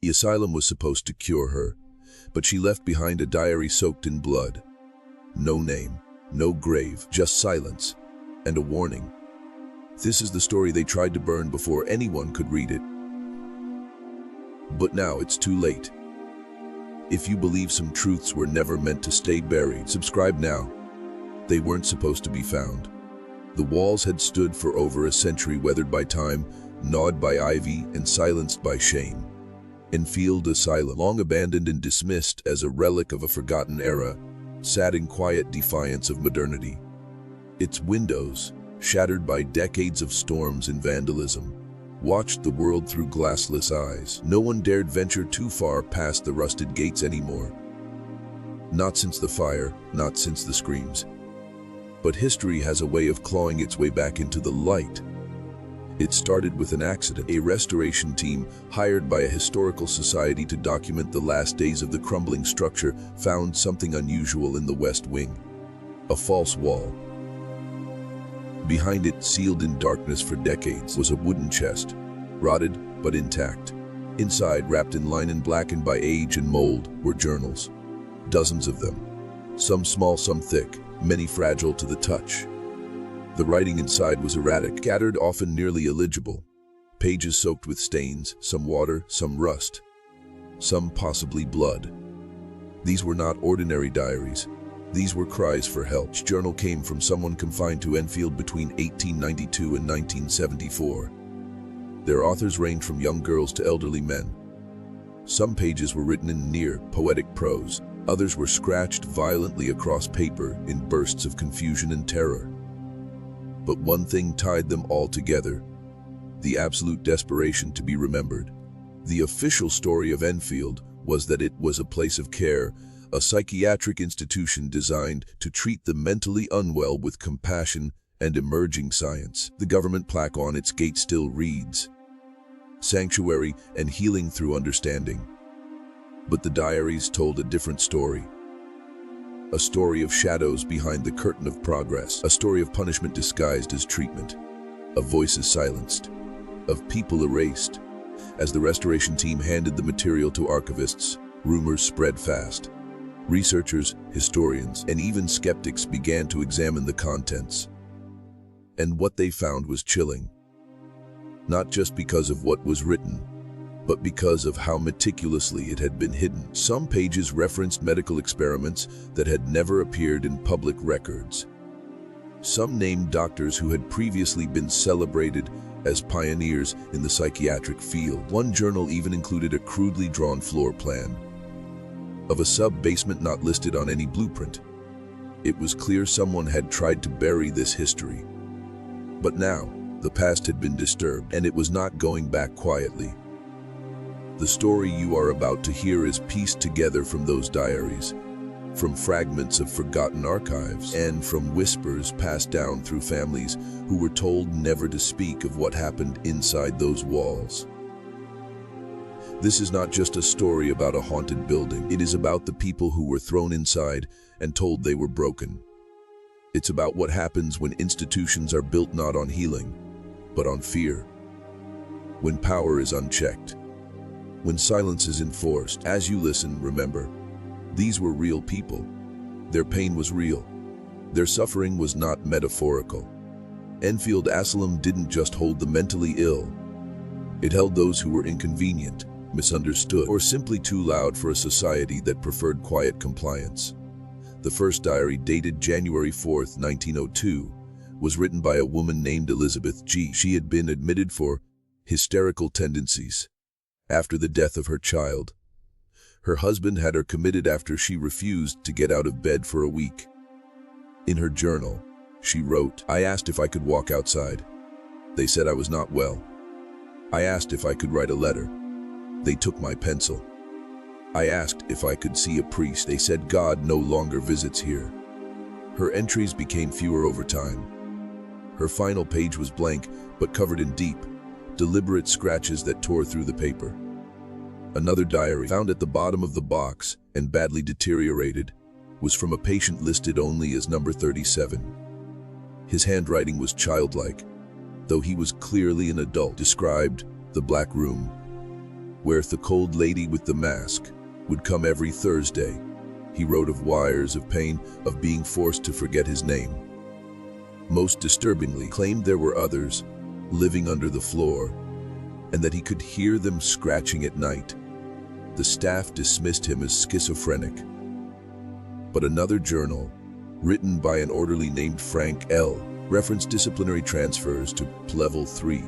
The asylum was supposed to cure her, but she left behind a diary soaked in blood. No name, no grave, just silence, and a warning. This is the story they tried to burn before anyone could read it. But now it's too late. If you believe some truths were never meant to stay buried, subscribe now. They weren't supposed to be found. The walls had stood for over a century, weathered by time, gnawed by ivy, and silenced by shame. Enfield Asylum, long abandoned and dismissed as a relic of a forgotten era, sat in quiet defiance of modernity. Its windows, shattered by decades of storms and vandalism, watched the world through glassless eyes. No one dared venture too far past the rusted gates anymore. Not since the fire, not since the screams. But history has a way of clawing its way back into the light. It started with an accident. A restoration team hired by a historical society to document the last days of the crumbling structure found something unusual in the west wing. A false wall. Behind it, sealed in darkness for decades, was a wooden chest, rotted but intact. Inside, wrapped in linen blackened by age and mold, were journals. Dozens of them. Some small, some thick, many fragile to the touch. The writing inside was erratic, scattered, often nearly illegible. Pages soaked with stains, some water, some rust, some possibly blood. These were not ordinary diaries. These were cries for help. Each journal came from someone confined to Enfield between 1892 and 1974. Their authors ranged from young girls to elderly men. Some pages were written in near poetic prose. Others were scratched violently across paper in bursts of confusion and terror. But one thing tied them all together: the absolute desperation to be remembered. The official story of Enfield was that it was a place of care, a psychiatric institution designed to treat the mentally unwell with compassion and emerging science. The government plaque on its gate still reads, "Sanctuary and healing through understanding." But the diaries told a different story. A story of shadows behind the curtain of progress. A story of punishment disguised as treatment. Of voices silenced. Of people erased. As the restoration team handed the material to archivists, rumors spread fast. Researchers, historians, and even skeptics began to examine the contents. And what they found was chilling. Not just because of what was written, but because of how meticulously it had been hidden. Some pages referenced medical experiments that had never appeared in public records. Some named doctors who had previously been celebrated as pioneers in the psychiatric field. One journal even included a crudely drawn floor plan of a sub-basement not listed on any blueprint. It was clear someone had tried to bury this history. But now, the past had been disturbed, and it was not going back quietly. The story you are about to hear is pieced together from those diaries, from fragments of forgotten archives, and from whispers passed down through families who were told never to speak of what happened inside those walls. This is not just a story about a haunted building. It is about the people who were thrown inside and told they were broken. It's about what happens when institutions are built not on healing, but on fear. When power is unchecked. When silence is enforced. As you listen, remember, these were real people. Their pain was real. Their suffering was not metaphorical. Enfield Asylum didn't just hold the mentally ill. It held those who were inconvenient, misunderstood, or simply too loud for a society that preferred quiet compliance. The first diary, dated January 4th, 1902, was written by a woman named Elizabeth G. She had been admitted for hysterical tendencies after the death of her child. Her husband had her committed after she refused to get out of bed for a week. In her journal, she wrote, "I asked if I could walk outside. They said I was not well. I asked if I could write a letter. They took my pencil. I asked if I could see a priest. They said God no longer visits here." Her entries became fewer over time. Her final page was blank, but covered in deep, deliberate scratches that tore through the paper. Another diary, found at the bottom of the box and badly deteriorated, was from a patient listed only as number 37. His handwriting was childlike, though he was clearly an adult. Described the black room. where the cold lady with the mask would come every Thursday. He wrote of wires of pain, of being forced to forget his name. Most disturbingly, claimed there were others living under the floor, and that he could hear them scratching at night. The staff dismissed him as schizophrenic. But another journal, written by an orderly named Frank L., referenced disciplinary transfers to level 3.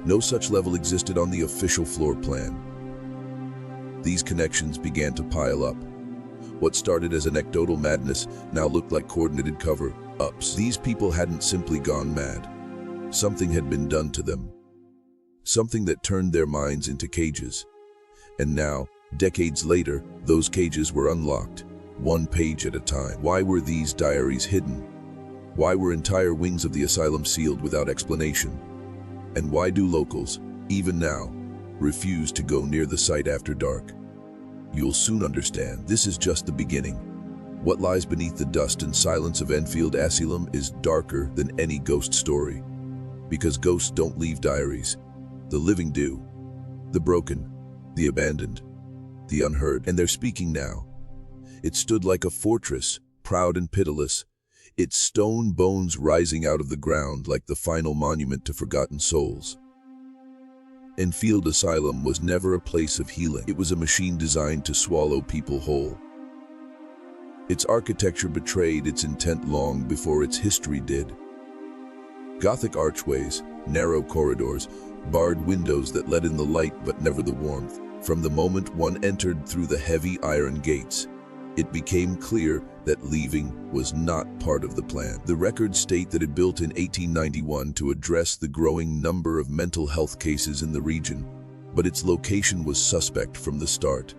No such level existed on the official floor plan. These connections began to pile up. What started as anecdotal madness now looked like coordinated cover-ups. These people hadn't simply gone mad. Something had been done to them. Something that turned their minds into cages. And now, decades later, those cages were unlocked, one page at a time. Why were these diaries hidden? Why were entire wings of the asylum sealed without explanation? And why do locals, even now, refuse to go near the site after dark? You'll soon understand. This is just the beginning. What lies beneath the dust and silence of Enfield Asylum is darker than any ghost story. Because ghosts don't leave diaries. The living do. The broken, the abandoned, the unheard. And they're speaking now. It stood like a fortress, proud and pitiless, its stone bones rising out of the ground like the final monument to forgotten souls. Enfield Asylum was never a place of healing. It was a machine designed to swallow people whole. Its architecture betrayed its intent long before its history did. Gothic archways, narrow corridors, barred windows that let in the light but never the warmth. From the moment one entered through the heavy iron gates, it became clear that leaving was not part of the plan. The records state that it built in 1891 to address the growing number of mental health cases in the region, but its location was suspect from the start.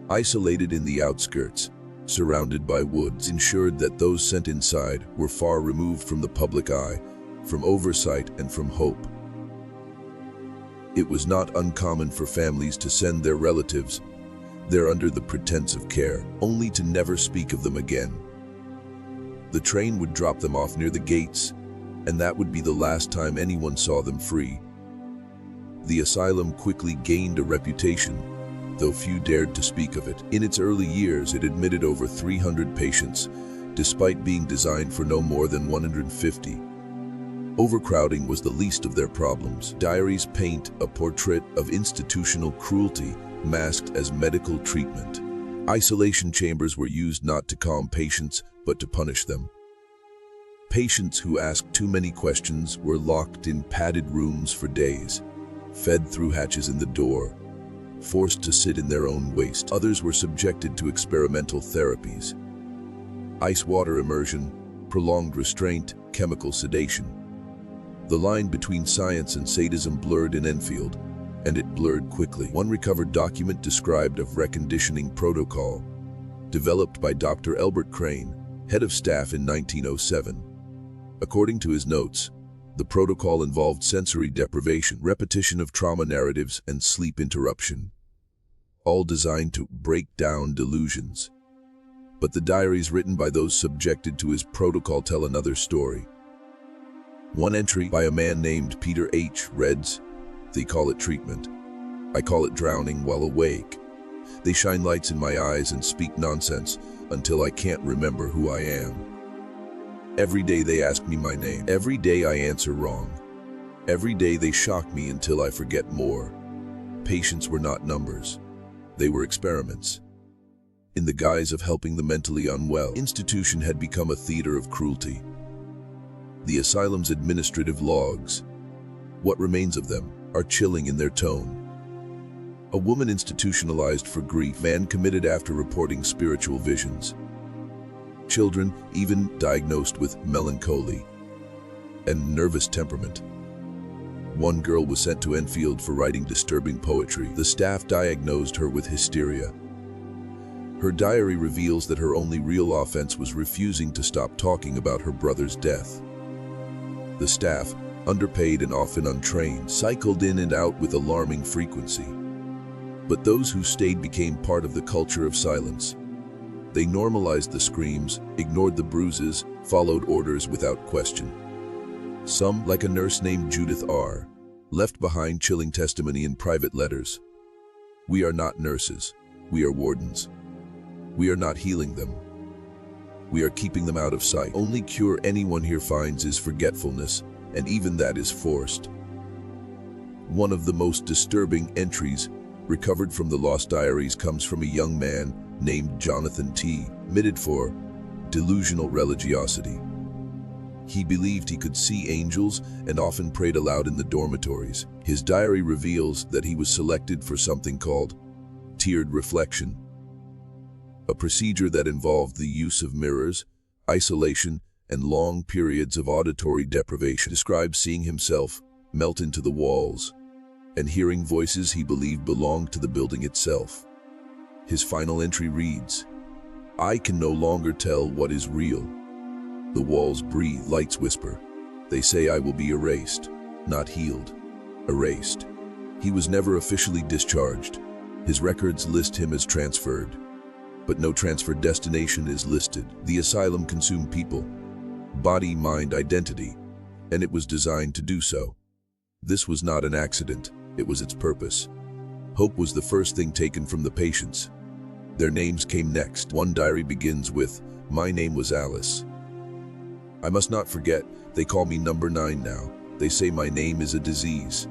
Isolated in the outskirts, surrounded by woods, ensured that those sent inside were far removed from the public eye, from oversight and from hope. It was not uncommon for families to send their relatives there under the pretense of care, only to never speak of them again. The train would drop them off near the gates, and that would be the last time anyone saw them free. The asylum quickly gained a reputation, though few dared to speak of it. In its early years, it admitted over 300 patients, despite being designed for no more than 150. Overcrowding was the least of their problems. Diaries paint a portrait of institutional cruelty masked as medical treatment. Isolation chambers were used not to calm patients, but to punish them. Patients who asked too many questions were locked in padded rooms for days, fed through hatches in the door, forced to sit in their own waste. Others were subjected to experimental therapies. Ice water immersion, prolonged restraint, chemical sedation. The line between science and sadism blurred in Enfield, and it blurred quickly. One recovered document described a reconditioning protocol, developed by Dr. Elbert Crane, head of staff in 1907. According to his notes, the protocol involved sensory deprivation, repetition of trauma narratives, and sleep interruption, all designed to break down delusions. But the diaries written by those subjected to his protocol tell another story. One entry by a man named Peter H. reads, "They call it treatment. I call it drowning while awake. They shine lights in my eyes and speak nonsense until I can't remember who I am. Every day they ask me my name. Every day I answer wrong. Every day they shock me until I forget more. Patients were not numbers. They were experiments." In the guise of helping the mentally unwell, institution had become a theater of cruelty. The asylum's administrative logs, what remains of them, are chilling in their tone. A woman institutionalized for grief, man committed after reporting spiritual visions. Children even diagnosed with melancholy and nervous temperament. One girl was sent to Enfield for writing disturbing poetry. The staff diagnosed her with hysteria. Her diary reveals that her only real offense was refusing to stop talking about her brother's death. The staff, underpaid and often untrained, cycled in and out with alarming frequency. But those who stayed became part of the culture of silence. They normalized the screams, ignored the bruises, followed orders without question. Some, like a nurse named Judith R., left behind chilling testimony in private letters. We are not nurses. We are wardens. We are not healing them. We are keeping them out of sight. Only cure anyone here finds is forgetfulness, and even that is forced. One of the most disturbing entries recovered from the lost diaries comes from a young man named Jonathan T., admitted for delusional religiosity. He believed he could see angels and often prayed aloud in the dormitories. His diary reveals that he was selected for something called tiered reflection, a procedure that involved the use of mirrors, isolation, and long periods of auditory deprivation. Describes seeing himself melt into the walls and hearing voices he believed belonged to the building itself. His final entry reads, "I can no longer tell what is real. The walls breathe, lights whisper. They say I will be erased, not healed, erased." He was never officially discharged. His records list him as transferred, but no transfer destination is listed. The asylum consumed people, body, mind, identity, and it was designed to do so. This was not an accident, it was its purpose. Hope was the first thing taken from the patients. Their names came next. One diary begins with, "My name was Alice. I must not forget, they call me number 9 now. They say my name is a disease."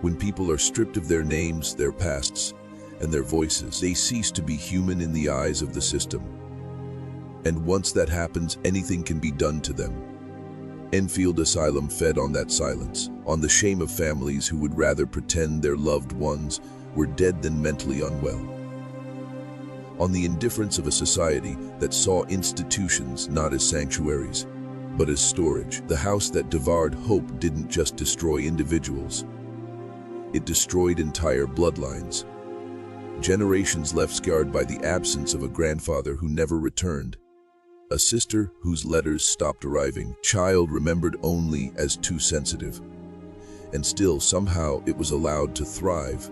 When people are stripped of their names, their pasts, and their voices, they cease to be human in the eyes of the system. And once that happens, anything can be done to them. Enfield Asylum fed on that silence, on the shame of families who would rather pretend their loved ones were dead than mentally unwell, on the indifference of a society that saw institutions not as sanctuaries, but as storage. The house that devoured hope didn't just destroy individuals. It destroyed entire bloodlines. Generations left scarred by the absence of a grandfather who never returned, a sister whose letters stopped arriving, child remembered only as too sensitive. And still, somehow, it was allowed to thrive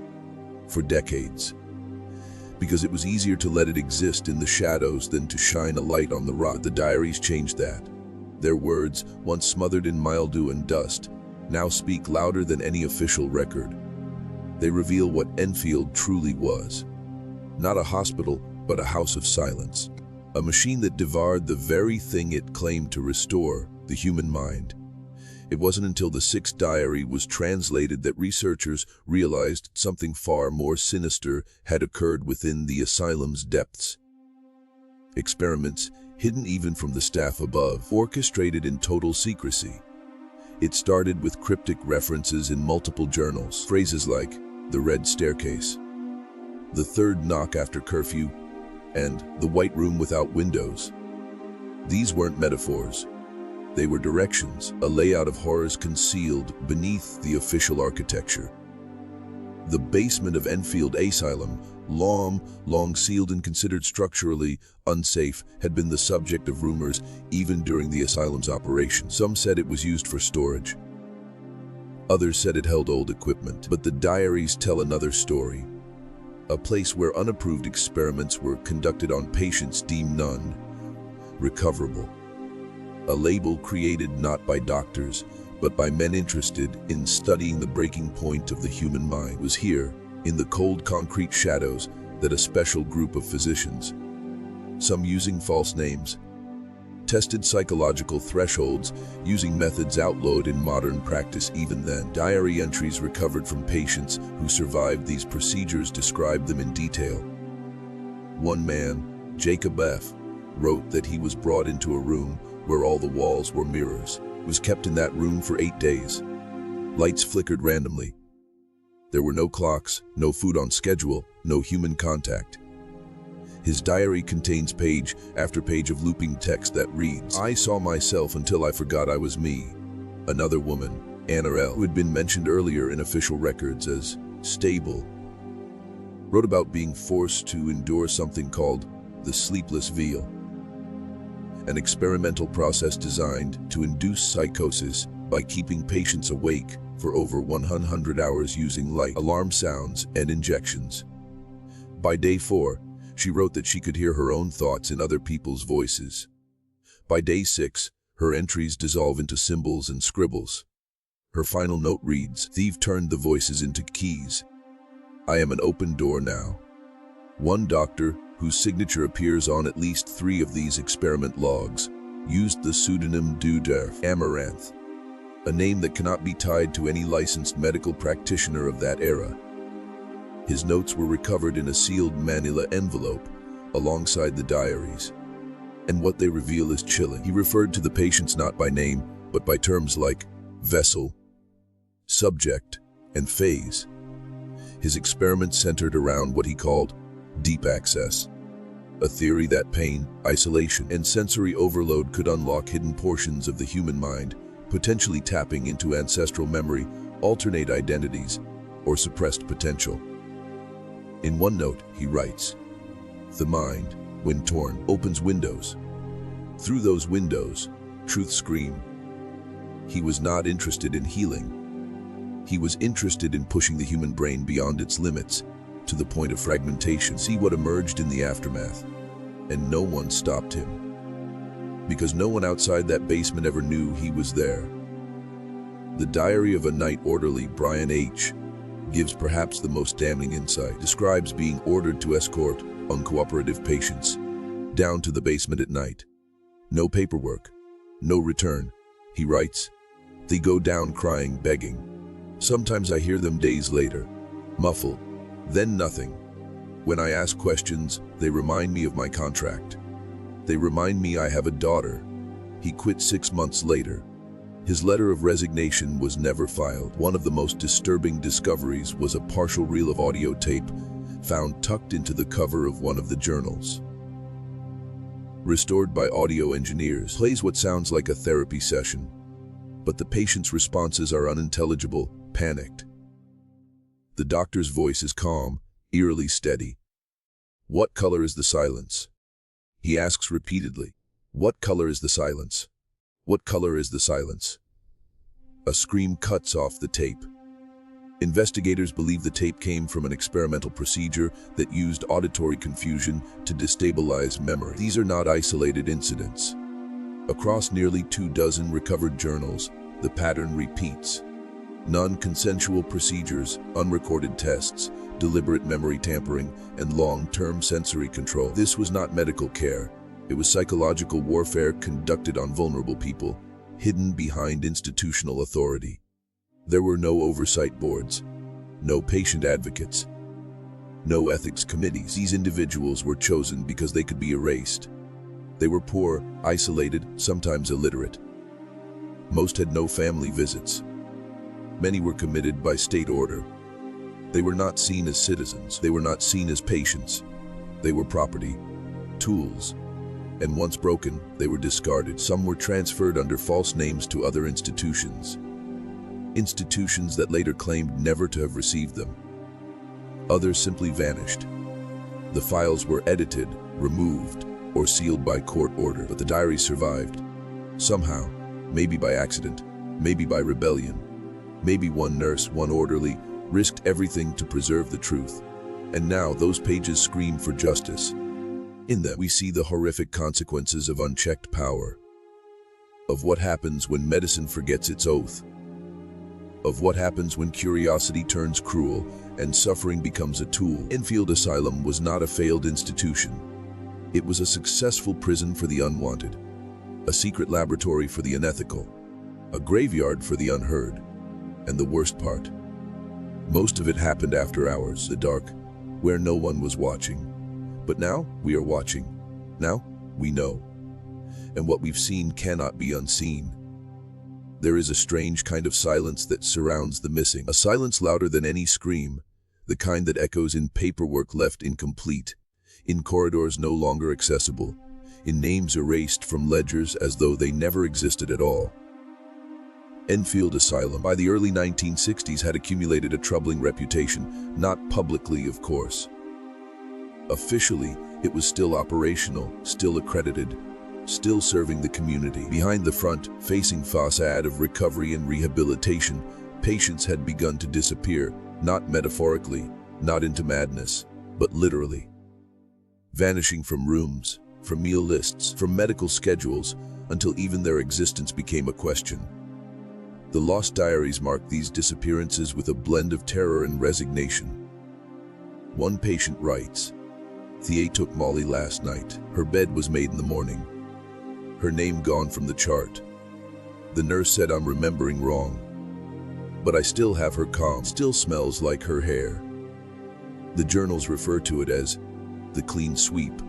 for decades, because it was easier to let it exist in the shadows than to shine a light on the rock. The diaries changed that. Their words, once smothered in mildew and dust, now speak louder than any official record. They reveal what Enfield truly was. Not a hospital, but a house of silence. A machine that devoured the very thing it claimed to restore, the human mind. It wasn't until the 6th diary was translated that researchers realized something far more sinister had occurred within the asylum's depths. Experiments, hidden even from the staff above, orchestrated in total secrecy. It started with cryptic references in multiple journals, phrases like the red staircase, the third knock after curfew, and the white room without windows. These weren't metaphors. They were directions, a layout of horrors concealed beneath the official architecture. The basement of Enfield Asylum, long sealed and considered structurally unsafe, had been the subject of rumors even during the asylum's operation. Some said it was used for storage. Others said it held old equipment. But the diaries tell another story. A place where unapproved experiments were conducted on patients deemed non-recoverable. A label created not by doctors, but by men interested in studying the breaking point of the human mind. It was here, in the cold concrete shadows, that a special group of physicians, some using false names, tested psychological thresholds using methods outlawed in modern practice even then. Diary entries recovered from patients who survived these procedures described them in detail. One man, Jacob F., wrote that he was brought into a room where all the walls were mirrors. He was kept in that room for 8 days. Lights flickered randomly. There were no clocks, no food on schedule, no human contact. His diary contains page after page of looping text that reads, "I saw myself until I forgot I was me." Another woman, Anna L., who had been mentioned earlier in official records as stable, wrote about being forced to endure something called the sleepless veil, an experimental process designed to induce psychosis by keeping patients awake for over 100 hours using light, alarm sounds, and injections. By day 4, she wrote that she could hear her own thoughts in other people's voices. By day 6, her entries dissolve into symbols and scribbles. Her final note reads, "Thief turned the voices into keys. I am an open door now." One doctor, whose signature appears on at least 3 of these experiment logs, used the pseudonym Amaranth, a name that cannot be tied to any licensed medical practitioner of that era. His notes were recovered in a sealed manila envelope alongside the diaries, and what they reveal is chilling. He referred to the patients not by name, but by terms like vessel, subject, and phase. His experiments centered around what he called deep access, a theory that pain, isolation, and sensory overload could unlock hidden portions of the human mind, potentially tapping into ancestral memory, alternate identities, or suppressed potential. In one note, he writes, "The mind, when torn, opens windows. Through those windows, truths scream." He was not interested in healing. He was interested in pushing the human brain beyond its limits, to the point of fragmentation. See what emerged in the aftermath. And no one stopped him, because no one outside that basement ever knew he was there. The Diary of a Night Orderly, Brian H., gives perhaps the most damning insight. Describes being ordered to escort uncooperative patients down to the basement at night. No paperwork, no return. He writes, "They go down crying, begging. Sometimes I hear them days later, muffled, then nothing. When I ask questions, they remind me of my contract. They remind me I have a daughter." He quit 6 months later. His letter of resignation was never filed. One of the most disturbing discoveries was a partial reel of audio tape found tucked into the cover of one of the journals. Restored by audio engineers, plays what sounds like a therapy session, but the patient's responses are unintelligible, panicked. The doctor's voice is calm, eerily steady. "What color is the silence?" He asks repeatedly. "What color is the silence? What color is the silence?" A scream cuts off the tape. Investigators believe the tape came from an experimental procedure that used auditory confusion to destabilize memory. These are not isolated incidents. Across nearly 24 recovered journals, the pattern repeats. Non-consensual procedures, unrecorded tests, deliberate memory tampering, and long-term sensory control. This was not medical care. It was psychological warfare conducted on vulnerable people, hidden behind institutional authority. There were no oversight boards, no patient advocates, no ethics committees. These individuals were chosen because they could be erased. They were poor, isolated, sometimes illiterate. Most had no family visits. Many were committed by state order. They were not seen as citizens. They were not seen as patients. They were property, tools, and once broken, they were discarded. Some were transferred under false names to other institutions. Institutions that later claimed never to have received them. Others simply vanished. The files were edited, removed, or sealed by court order, but the diaries survived. Somehow, maybe by accident, maybe by rebellion. Maybe one nurse, one orderly, risked everything to preserve the truth. And now those pages scream for justice. In them, we see the horrific consequences of unchecked power, of what happens when medicine forgets its oath, of what happens when curiosity turns cruel and suffering becomes a tool. Enfield Asylum was not a failed institution. It was a successful prison for the unwanted, a secret laboratory for the unethical, a graveyard for the unheard. And the worst part, most of it happened after hours, the dark, where no one was watching. But now we are watching. Now we know. And what we've seen cannot be unseen. There is a strange kind of silence that surrounds the missing, a silence louder than any scream, the kind that echoes in paperwork left incomplete, in corridors no longer accessible, in names erased from ledgers as though they never existed at all. Enfield Asylum, by the early 1960s, had accumulated a troubling reputation, not publicly, of course. Officially, it was still operational, still accredited, still serving the community. Behind the front, facing facade of recovery and rehabilitation, patients had begun to disappear, not metaphorically, not into madness, but literally. Vanishing from rooms, from meal lists, from medical schedules, until even their existence became a question. The lost diaries mark these disappearances with a blend of terror and resignation. One patient writes, "Thea took Molly last night. Her bed was made in the morning. Her name gone from the chart. The nurse said I'm remembering wrong. But I still have her calm, still smells like her hair." The journals refer to it as the clean sweep.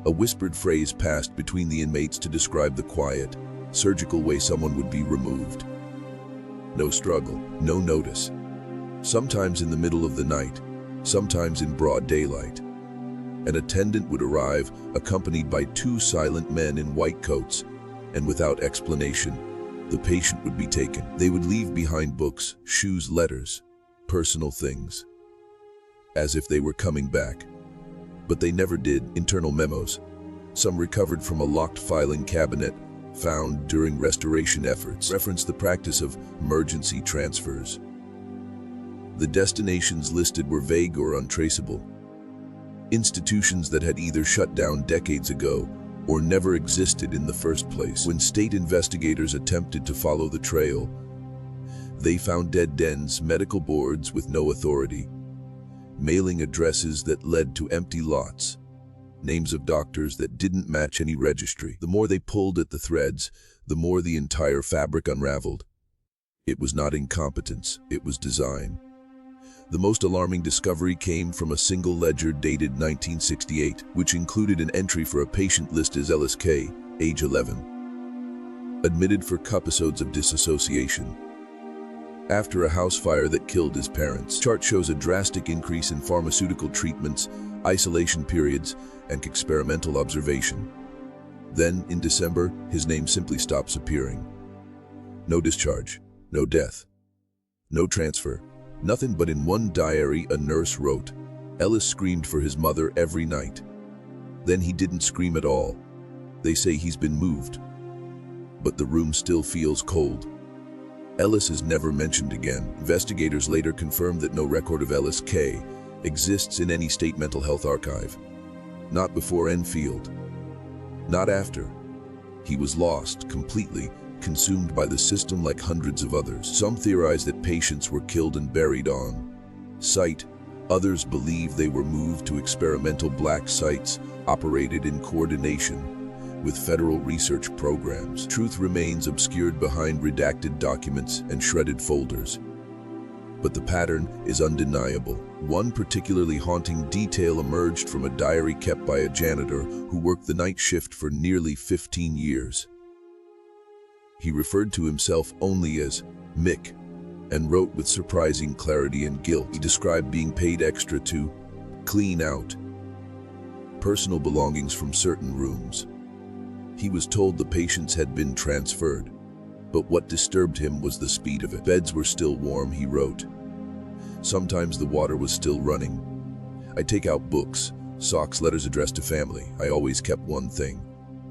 A whispered phrase passed between the inmates to describe the quiet, surgical way someone would be removed. No struggle, no notice. Sometimes in the middle of the night, sometimes in broad daylight. An attendant would arrive, accompanied by two silent men in white coats, and without explanation, the patient would be taken. They would leave behind books, shoes, letters, personal things, as if they were coming back. But they never did. Internal memos, some recovered from a locked filing cabinet, found during restoration efforts, reference the practice of emergency transfers. The destinations listed were vague or untraceable. Institutions that had either shut down decades ago or never existed in the first place. When state investigators attempted to follow the trail, they found dead dens, medical boards with no authority, mailing addresses that led to empty lots, names of doctors that didn't match any registry. The more they pulled at the threads, the more the entire fabric unraveled. It was not incompetence, it was design. The most alarming discovery came from a single ledger dated 1968, which included an entry for a patient listed as Ellis K., age 11, admitted for episodes of dissociation after a house fire that killed his parents. Chart shows a drastic increase in pharmaceutical treatments, isolation periods, and experimental observation. Then, in December, his name simply stops appearing. No discharge, no death, no transfer, nothing. But in one diary a nurse wrote, "Ellis screamed for his mother every night. Then he didn't scream at all. They say he's been moved. But the room still feels cold." Ellis is never mentioned again. Investigators later confirmed that no record of Ellis K. exists in any state mental health archive. Not before Enfield. Not after. He was lost, completely consumed by the system like hundreds of others. Some theorize that patients were killed and buried on site. Others believe they were moved to experimental black sites operated in coordination with federal research programs. Truth remains obscured behind redacted documents and shredded folders. But the pattern is undeniable. One particularly haunting detail emerged from a diary kept by a janitor who worked the night shift for nearly 15 years. He referred to himself only as Mick and wrote with surprising clarity and guilt. He described being paid extra to clean out personal belongings from certain rooms. He was told the patients had been transferred, but what disturbed him was the speed of it. Beds were still warm, he wrote. Sometimes the water was still running. I take out books, socks, letters addressed to family. I always kept one thing,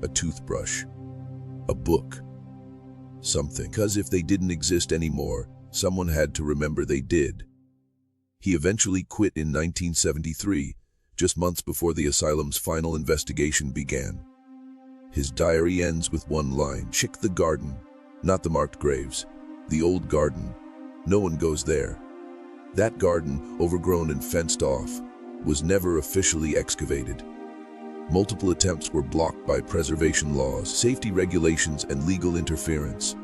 a toothbrush, a book, something. Because if they didn't exist anymore, someone had to remember they did. He eventually quit in 1973, just months before the asylum's final investigation began. His diary ends with one line: "Check the garden, not the marked graves, the old garden. No one goes there." That garden, overgrown and fenced off, was never officially excavated. Multiple attempts were blocked by preservation laws, safety regulations, and legal interference.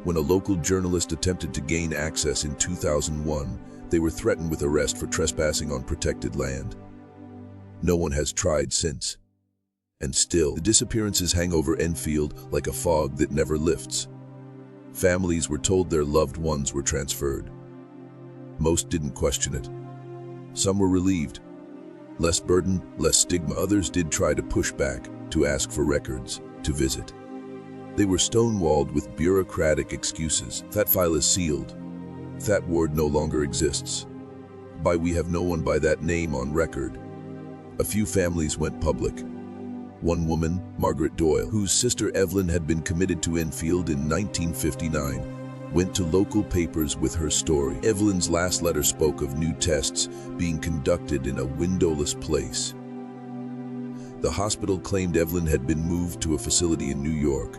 When a local journalist attempted to gain access in 2001, they were threatened with arrest for trespassing on protected land. No one has tried since. And still, the disappearances hang over Enfield like a fog that never lifts. Families were told their loved ones were transferred. Most didn't question it. Some were relieved. Less burden, less stigma. Others did try to push back, to ask for records, to visit. They were stonewalled with bureaucratic excuses. That file is sealed. That ward no longer exists. We have no one by that name on record. A few families went public. One woman, Margaret Doyle, whose sister Evelyn had been committed to Enfield in 1959, went to local papers with her story. Evelyn's last letter spoke of new tests being conducted in a windowless place. The hospital claimed Evelyn had been moved to a facility in New York.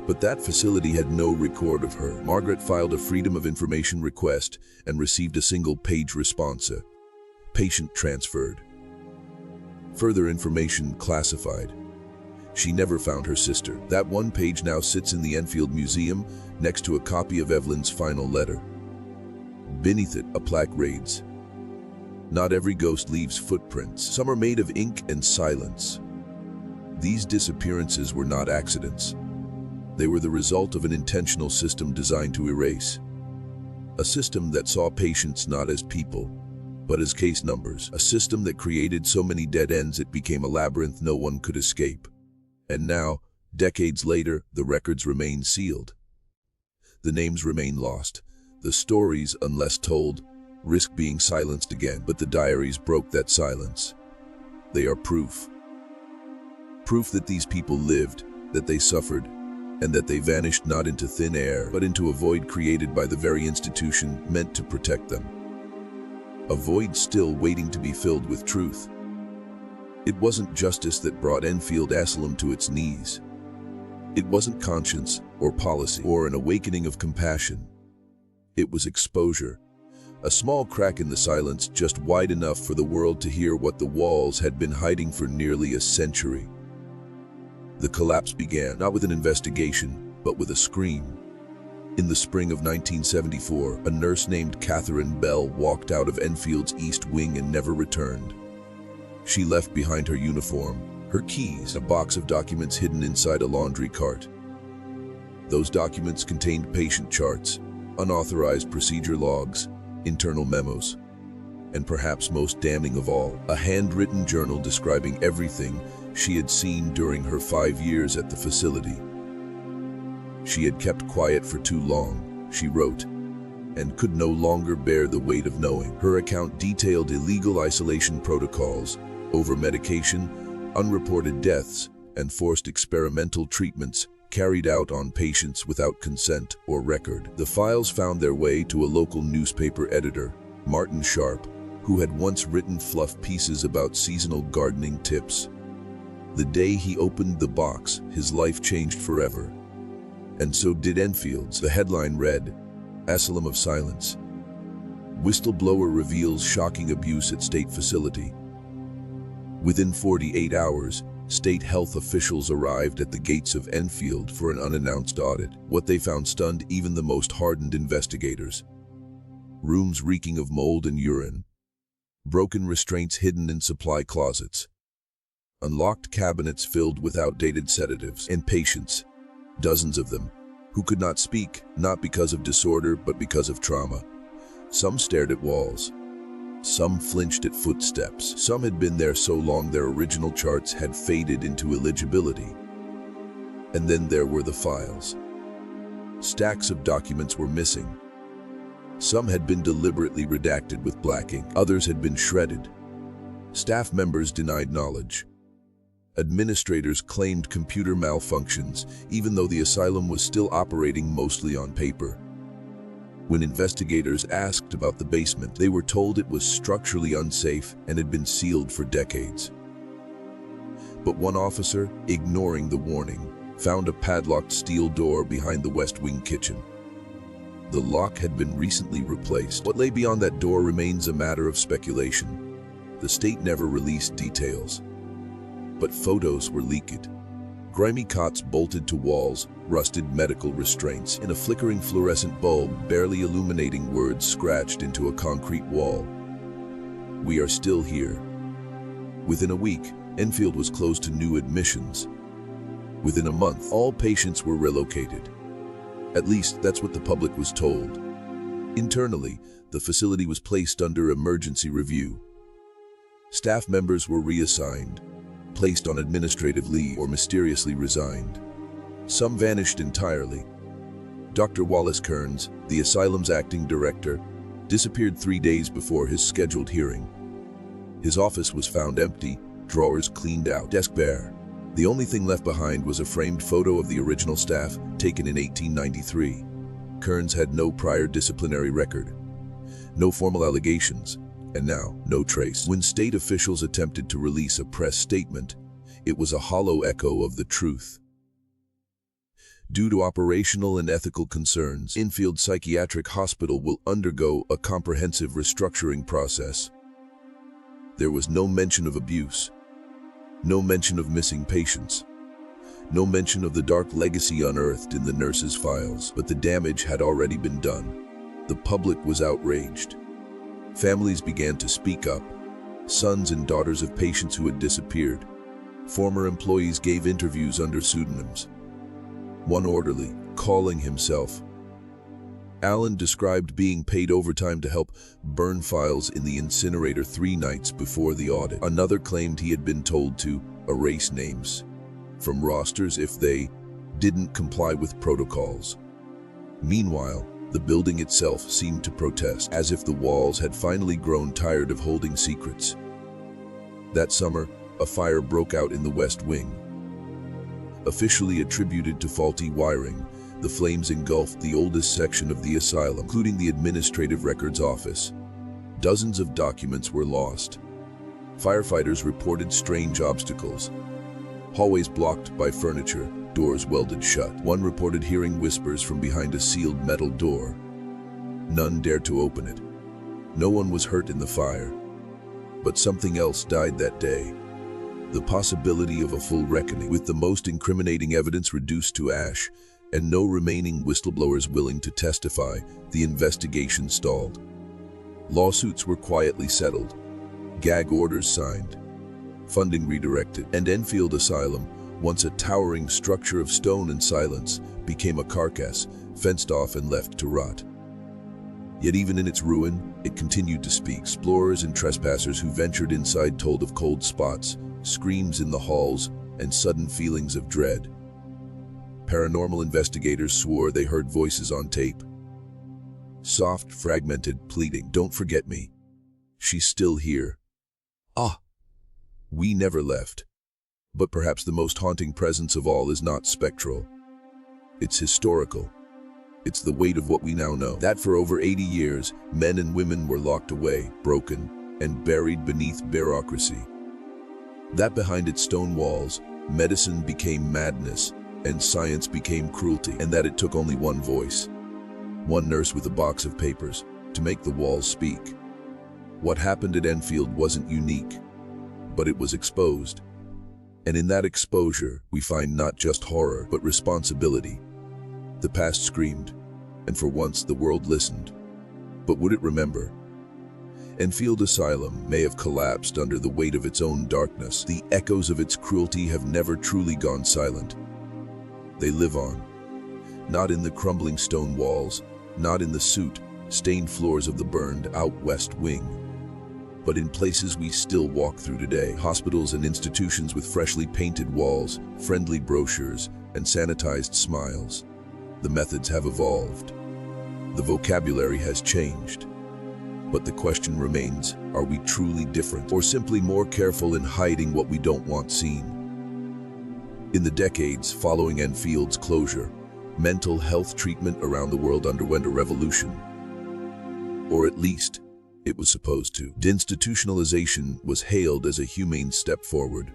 But that facility had no record of her. Margaret filed a Freedom of Information request and received a single-page response. Patient transferred. Further information classified. She never found her sister. That one page now sits in the Enfield Museum next to a copy of Evelyn's final letter. Beneath it, a plaque reads, "Not every ghost leaves footprints. Some are made of ink and silence." These disappearances were not accidents. They were the result of an intentional system designed to erase. A system that saw patients not as people, but as case numbers. A system that created so many dead ends it became a labyrinth no one could escape. And now, decades later, the records remain sealed. The names remain lost. The stories, unless told, risk being silenced again. But the diaries broke that silence. They are proof. Proof that these people lived, that they suffered, and that they vanished not into thin air, but into a void created by the very institution meant to protect them. A void still waiting to be filled with truth. It wasn't justice that brought Enfield Asylum to its knees. It wasn't conscience or policy or an awakening of compassion. It was exposure. A small crack in the silence just wide enough for the world to hear what the walls had been hiding for nearly a century. The collapse began not with an investigation, but with a scream. In the spring of 1974, a nurse named Catherine Bell walked out of Enfield's East Wing and never returned. She left behind her uniform, her keys, a box of documents hidden inside a laundry cart. Those documents contained patient charts, unauthorized procedure logs, internal memos, and perhaps most damning of all, a handwritten journal describing everything she had seen during her 5 years at the facility. She had kept quiet for too long, she wrote, and could no longer bear the weight of knowing. Her account detailed illegal isolation protocols, over-medication, unreported deaths, and forced experimental treatments carried out on patients without consent or record. The files found their way to a local newspaper editor, Martin Sharp, who had once written fluff pieces about seasonal gardening tips. The day he opened the box, his life changed forever. And so did Enfield's. The headline read, "Asylum of Silence. Whistleblower reveals shocking abuse at state facility." Within 48 hours, state health officials arrived at the gates of Enfield for an unannounced audit. What they found stunned even the most hardened investigators. Rooms reeking of mold and urine. Broken restraints hidden in supply closets. Unlocked cabinets filled with outdated sedatives. And patients, dozens of them, who could not speak, not because of disorder, but because of trauma. Some stared at walls. Some flinched at footsteps. Some had been there so long their original charts had faded into illegibility. And then there were the files. Stacks of documents were missing. Some had been deliberately redacted with black ink. Others had been shredded. Staff members denied knowledge. Administrators claimed computer malfunctions, even though the asylum was still operating mostly on paper. When investigators asked about the basement, they were told it was structurally unsafe and had been sealed for decades. But one officer, ignoring the warning, found a padlocked steel door behind the West Wing kitchen. The lock had been recently replaced. What lay beyond that door remains a matter of speculation. The state never released details. But photos were leaked. Grimy cots bolted to walls, rusted medical restraints, and a flickering fluorescent bulb barely illuminating words scratched into a concrete wall. "We are still here." Within a week, Enfield was closed to new admissions. Within a month, all patients were relocated. At least, that's what the public was told. Internally, the facility was placed under emergency review. Staff members were reassigned, placed on administrative leave, or mysteriously resigned. Some vanished entirely. Dr. Wallace Kearns, the asylum's acting director, disappeared 3 days before his scheduled hearing. His office was found empty, drawers cleaned out, desk bare. The only thing left behind was a framed photo of the original staff, taken in 1893. Kearns had no prior disciplinary record, no formal allegations, and now no trace. When state officials attempted to release a press statement, it was a hollow echo of the truth. Due to operational and ethical concerns, Enfield Psychiatric Hospital will undergo a comprehensive restructuring process. There was no mention of abuse, no mention of missing patients, no mention of the dark legacy unearthed in the nurses' files, but the damage had already been done. The public was outraged. Families began to speak up, sons and daughters of patients who had disappeared. Former employees gave interviews under pseudonyms. One orderly, calling himself Alan, described being paid overtime to help burn files in the incinerator 3 nights before the audit. Another claimed he had been told to erase names from rosters if they didn't comply with protocols. Meanwhile, the building itself seemed to protest, as if the walls had finally grown tired of holding secrets. That summer, a fire broke out in the West Wing. Officially attributed to faulty wiring, the flames engulfed the oldest section of the asylum, including the administrative records office. Dozens of documents were lost. Firefighters reported strange obstacles. Hallways blocked by furniture, doors welded shut. One reported hearing whispers from behind a sealed metal door. None dared to open it. No one was hurt in the fire. But something else died that day. The possibility of a full reckoning, with the most incriminating evidence reduced to ash, and no remaining whistleblowers willing to testify, the investigation stalled. Lawsuits were quietly settled, gag orders signed, funding redirected, and Enfield Asylum, once a towering structure of stone and silence, became a carcass, fenced off and left to rot. Yet even in its ruin, it continued to speak. Explorers and trespassers who ventured inside told of cold spots, screams in the halls, and sudden feelings of dread. Paranormal investigators swore they heard voices on tape. Soft, fragmented, pleading, "Don't forget me. She's still here. Ah, we never left." But perhaps the most haunting presence of all is not spectral. It's historical. It's the weight of what we now know. That for over 80 years, men and women were locked away, broken, and buried beneath bureaucracy. That behind its stone walls, medicine became madness, and science became cruelty, and that it took only one voice, one nurse with a box of papers, to make the walls speak. What happened at Enfield wasn't unique, but it was exposed. And in that exposure, we find not just horror, but responsibility. The past screamed, and for once the world listened. But would it remember? Enfield Asylum may have collapsed under the weight of its own darkness. The echoes of its cruelty have never truly gone silent. They live on, not in the crumbling stone walls, not in the soot-stained floors of the burned-out West Wing, but in places we still walk through today. Hospitals and institutions with freshly painted walls, friendly brochures, and sanitized smiles. The methods have evolved. The vocabulary has changed. But the question remains, are we truly different, or simply more careful in hiding what we don't want seen? In the decades following Enfield's closure, mental health treatment around the world underwent a revolution. Or at least, it was supposed to. Deinstitutionalization was hailed as a humane step forward,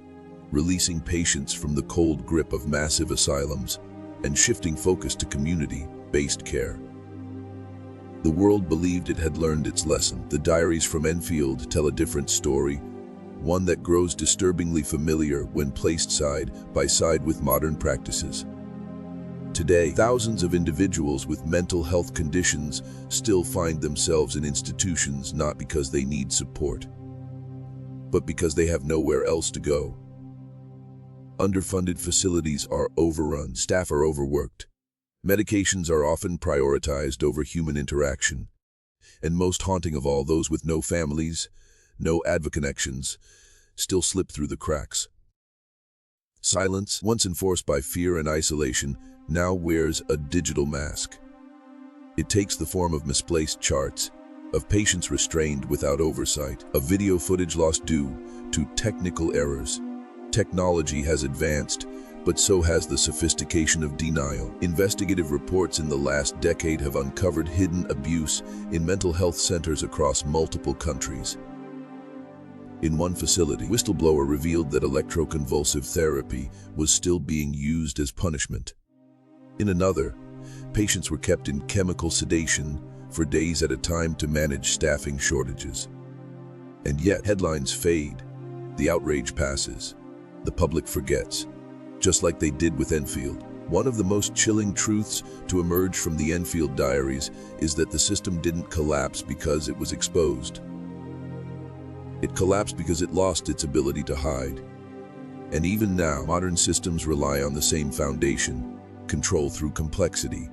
releasing patients from the cold grip of massive asylums and shifting focus to community-based care. The world believed it had learned its lesson. The Diaries from Enfield tell a different story, one that grows disturbingly familiar when placed side by side with modern practices. Today, thousands of individuals with mental health conditions still find themselves in institutions not because they need support, but because they have nowhere else to go. Underfunded facilities are overrun, staff are overworked, medications are often prioritized over human interaction, and most haunting of all, those with no families, no advocate connections, still slip through the cracks. Silence, once enforced by fear and isolation, now wears a digital mask. It takes the form of misplaced charts, of patients restrained without oversight, of video footage lost due to technical errors. Technology has advanced, but so has the sophistication of denial. Investigative reports in the last decade have uncovered hidden abuse in mental health centers across multiple countries. In one facility, whistleblower revealed that electroconvulsive therapy was still being used as punishment. In another, patients were kept in chemical sedation for days at a time to manage staffing shortages. And yet, headlines fade, the outrage passes, the public forgets, just like they did with Enfield. One of the most chilling truths to emerge from the Enfield Diaries is that the system didn't collapse because it was exposed. It collapsed because it lost its ability to hide. And even now, modern systems rely on the same foundation: control through complexity.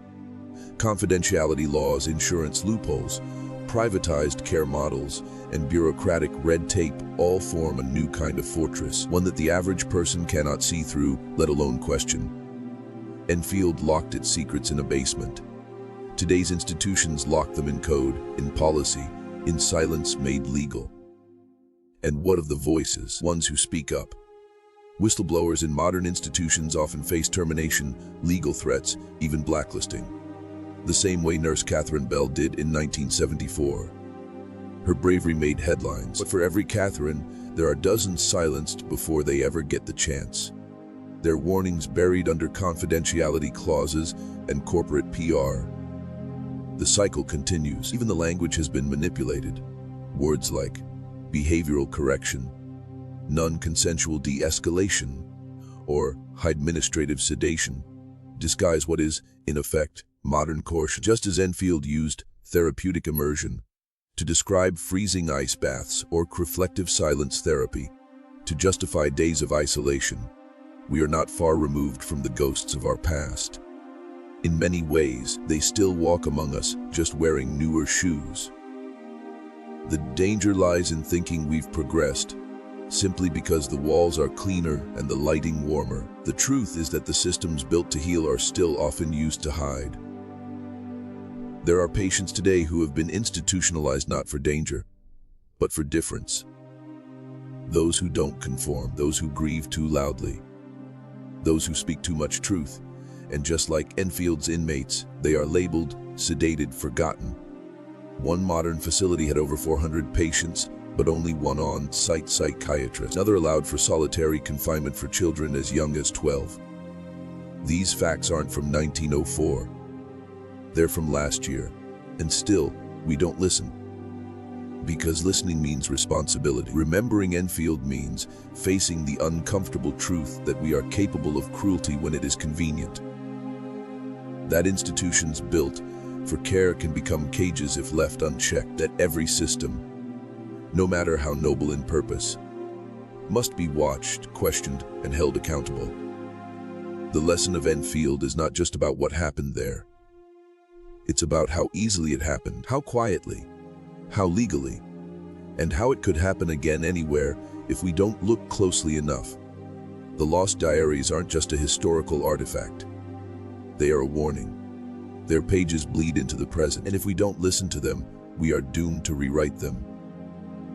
Confidentiality laws, insurance loopholes, privatized care models, and bureaucratic red tape all form a new kind of fortress, one that the average person cannot see through, let alone question. Enfield locked its secrets in a basement. Today's institutions lock them in code, in policy, in silence made legal. And what of the voices, ones who speak up? Whistleblowers in modern institutions often face termination, legal threats, even blacklisting. The same way Nurse Catherine Bell did in 1974. Her bravery made headlines, but for every Catherine, there are dozens silenced before they ever get the chance. Their warnings buried under confidentiality clauses and corporate PR. The cycle continues. Even the language has been manipulated. Words like behavioral correction, non-consensual de-escalation, or administrative sedation disguise what is, in effect, modern coercion. Just as Enfield used therapeutic immersion to describe freezing ice baths or reflective silence therapy to justify days of isolation, we are not far removed from the ghosts of our past. In many ways, they still walk among us, just wearing newer shoes. The danger lies in thinking we've progressed, simply because the walls are cleaner and the lighting warmer. The truth is that the systems built to heal are still often used to hide. There are patients today who have been institutionalized not for danger, but for difference. Those who don't conform, those who grieve too loudly, those who speak too much truth, and just like Enfield's inmates, they are labeled, sedated, forgotten. One modern facility had over 400 patients, but only one on-site psychiatrist. Another allowed for solitary confinement for children as young as 12. These facts aren't from 1904. They're from last year, and still, we don't listen. Because listening means responsibility. Remembering Enfield means facing the uncomfortable truth that we are capable of cruelty when it is convenient. That institutions built for care can become cages if left unchecked. That every system, no matter how noble in purpose, must be watched, questioned, and held accountable. The lesson of Enfield is not just about what happened there. It's about how easily it happened, how quietly, how legally, and how it could happen again anywhere if we don't look closely enough. The Lost Diaries aren't just a historical artifact. They are a warning. Their pages bleed into the present, and if we don't listen to them, we are doomed to rewrite them.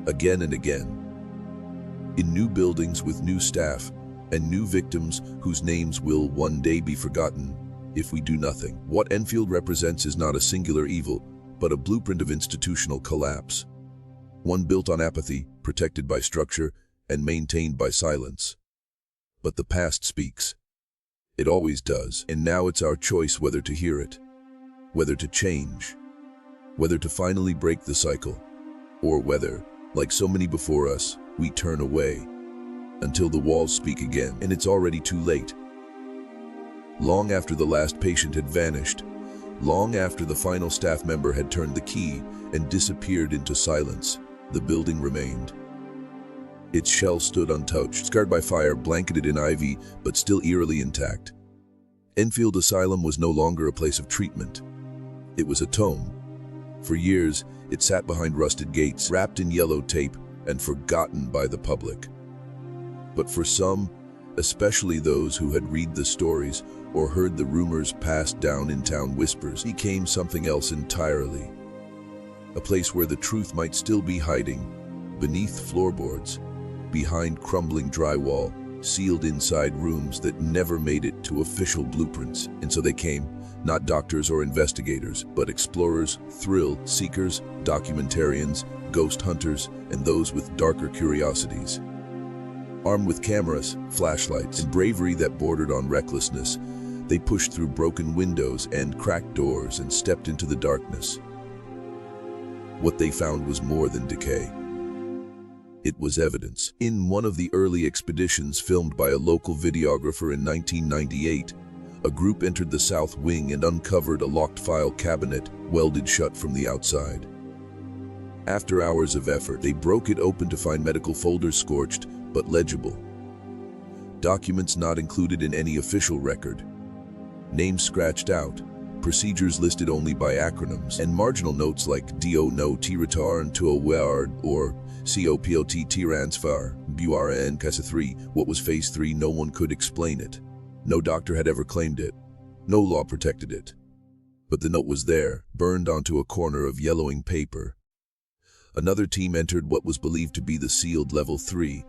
Again and again. In new buildings with new staff and new victims whose names will one day be forgotten if we do nothing. What Enfield represents is not a singular evil, but a blueprint of institutional collapse. One built on apathy, protected by structure, and maintained by silence. But the past speaks. It always does, and now it's our choice whether to hear it, whether to change, whether to finally break the cycle, or whether, like so many before us, we turn away until the walls speak again, and it's already too late. Long after the last patient had vanished, long after the final staff member had turned the key and disappeared into silence, the building remained. Its shell stood untouched, scarred by fire, blanketed in ivy, but still eerily intact. Enfield Asylum was no longer a place of treatment. It was a tomb. For years, it sat behind rusted gates, wrapped in yellow tape, and forgotten by the public. But for some, especially those who had read the stories or heard the rumors passed down in town whispers, became something else entirely. A place where the truth might still be hiding, beneath floorboards, behind crumbling drywall, sealed inside rooms that never made it to official blueprints. And so they came, not doctors or investigators, but explorers, thrill seekers, documentarians, ghost hunters, and those with darker curiosities. Armed with cameras, flashlights, and bravery that bordered on recklessness, They pushed through broken windows and cracked doors and stepped into the darkness. What they found was more than decay. It was evidence. In one of the early expeditions filmed by a local videographer in 1998, a group entered the south wing and uncovered a locked file cabinet welded shut from the outside. After hours of effort, they broke it open to find medical folders scorched but legible. Documents not included in any official record. Names scratched out, procedures listed only by acronyms, and marginal notes like "Do no tiratar to a ward" or "Copot transfer, BURN Casa 3. What was Phase 3? No one could explain it. No doctor had ever claimed it. No law protected it. But the note was there, burned onto a corner of yellowing paper. Another team entered what was believed to be the sealed Level 3,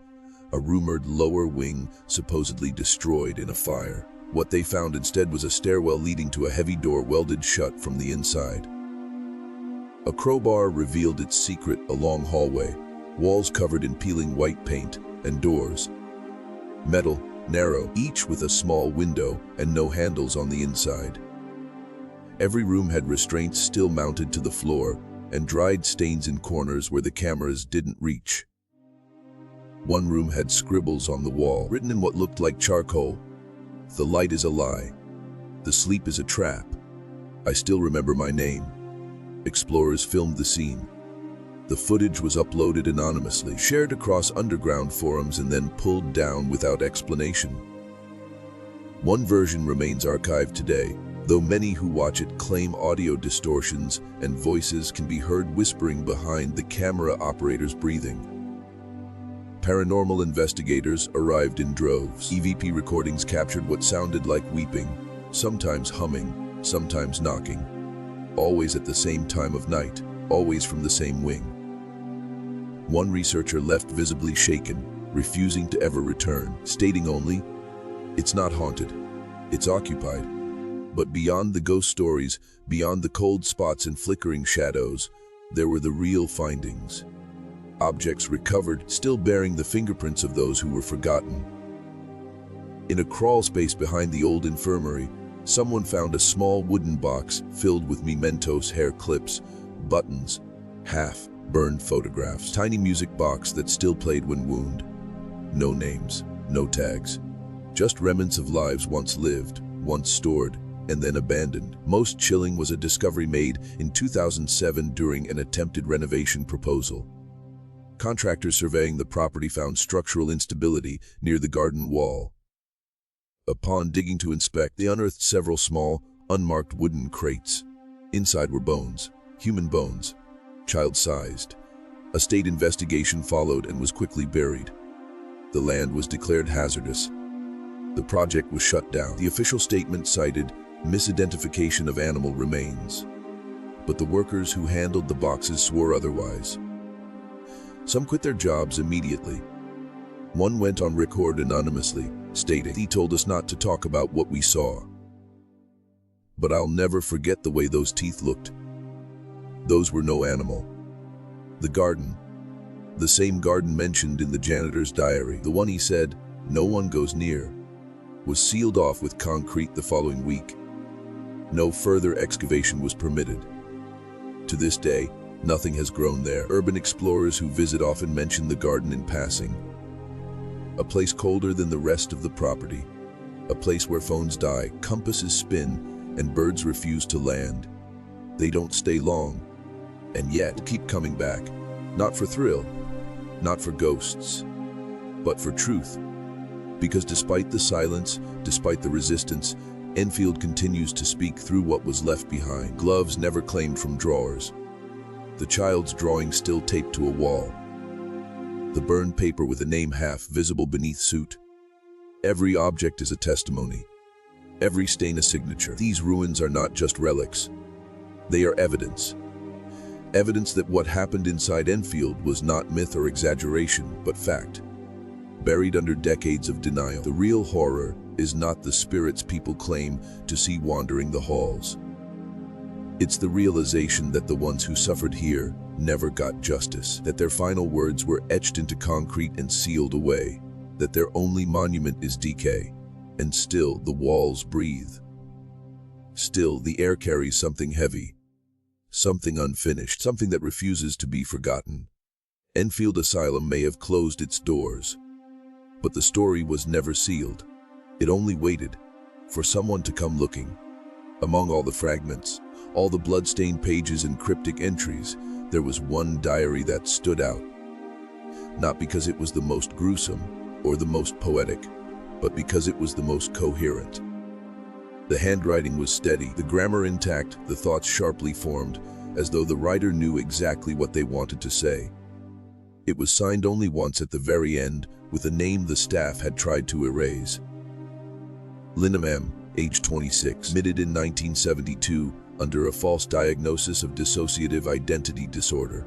a rumored lower wing supposedly destroyed in a fire. What they found instead was a stairwell leading to a heavy door welded shut from the inside. A crowbar revealed its secret: a long hallway, walls covered in peeling white paint, and doors. Metal, narrow, each with a small window and no handles on the inside. Every room had restraints still mounted to the floor and dried stains in corners where the cameras didn't reach. One room had scribbles on the wall, written in what looked like charcoal. "The light is a lie. The sleep is a trap. I still remember my name." Explorers filmed the scene. The footage was uploaded anonymously, shared across underground forums, and then pulled down without explanation. One version remains archived today, though many who watch it claim audio distortions and voices can be heard whispering behind the camera operator's breathing. Paranormal investigators arrived in droves. EVP recordings captured what sounded like weeping, sometimes humming, sometimes knocking. Always at the same time of night, always from the same wing. One researcher left visibly shaken, refusing to ever return, stating only, "It's not haunted, it's occupied." But beyond the ghost stories, beyond the cold spots and flickering shadows, there were the real findings. Objects recovered, still bearing the fingerprints of those who were forgotten. In a crawl space behind the old infirmary, someone found a small wooden box filled with mementos, hair clips, buttons, half-burned photographs, tiny music box that still played when wounded. No names, no tags, just remnants of lives once lived, once stored, and then abandoned. Most chilling was a discovery made in 2007 during an attempted renovation proposal. Contractors surveying the property found structural instability near the garden wall. Upon digging to inspect, they unearthed several small, unmarked wooden crates. Inside were bones, human bones, child-sized. A state investigation followed and was quickly buried. The land was declared hazardous. The project was shut down. The official statement cited misidentification of animal remains, but the workers who handled the boxes swore otherwise. Some quit their jobs immediately. One went on record anonymously, stating, "He told us not to talk about what we saw. But I'll never forget the way those teeth looked. Those were no animal." The garden, the same garden mentioned in the janitor's diary, the one he said, "No one goes near," was sealed off with concrete the following week. No further excavation was permitted. To this day, nothing has grown there. Urban explorers who visit often mention the garden in passing. A place colder than the rest of the property. A place where phones die, compasses spin, and birds refuse to land. They don't stay long, and yet keep coming back. Not for thrill, not for ghosts, but for truth. Because despite the silence, despite the resistance, Enfield continues to speak through what was left behind. Gloves never claimed from drawers. The child's drawing still taped to a wall. The burned paper with a name half visible beneath suit. Every object is a testimony. Every stain a signature. These ruins are not just relics. They are evidence. Evidence that what happened inside Enfield was not myth or exaggeration, but fact. Buried under decades of denial, the real horror is not the spirits people claim to see wandering the halls. It's the realization that the ones who suffered here never got justice, that their final words were etched into concrete and sealed away, that their only monument is decay, and still the walls breathe. Still, the air carries something heavy, something unfinished, something that refuses to be forgotten. Enfield Asylum may have closed its doors, but the story was never sealed. It only waited for someone to come looking. Among all the fragments, all the blood-stained pages and cryptic entries, there was one diary that stood out. Not because it was the most gruesome or the most poetic, but because it was the most coherent. The handwriting was steady, the grammar intact, the thoughts sharply formed, as though the writer knew exactly what they wanted to say. It was signed only once at the very end, with a name the staff had tried to erase. Lynn M., age 26, admitted in 1972 under a false diagnosis of dissociative identity disorder.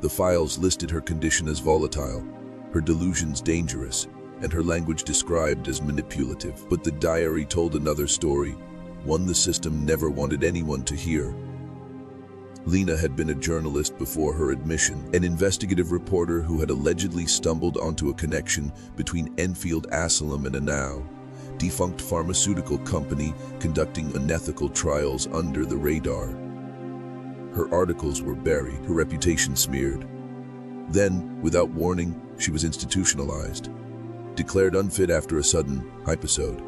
The files listed her condition as volatile, her delusions dangerous, and her language described as manipulative. But the diary told another story, one the system never wanted anyone to hear. Lena had been a journalist before her admission, an investigative reporter who had allegedly stumbled onto a connection between Enfield Asylum and a now defunct pharmaceutical company conducting unethical trials under the radar. Her articles were buried, her reputation smeared. Then, without warning, she was institutionalized, declared unfit after a sudden episode.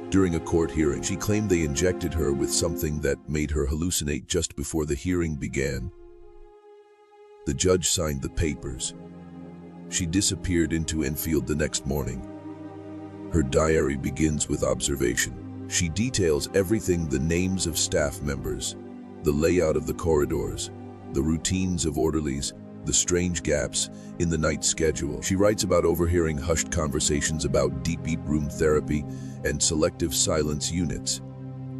During a court hearing, she claimed they injected her with something that made her hallucinate just before the hearing began. The judge signed the papers. She disappeared into Enfield the next morning. Her diary begins with observation. She details everything: the names of staff members, the layout of the corridors, the routines of orderlies, the strange gaps in the night schedule. She writes about overhearing hushed conversations about deep room therapy and selective silence units.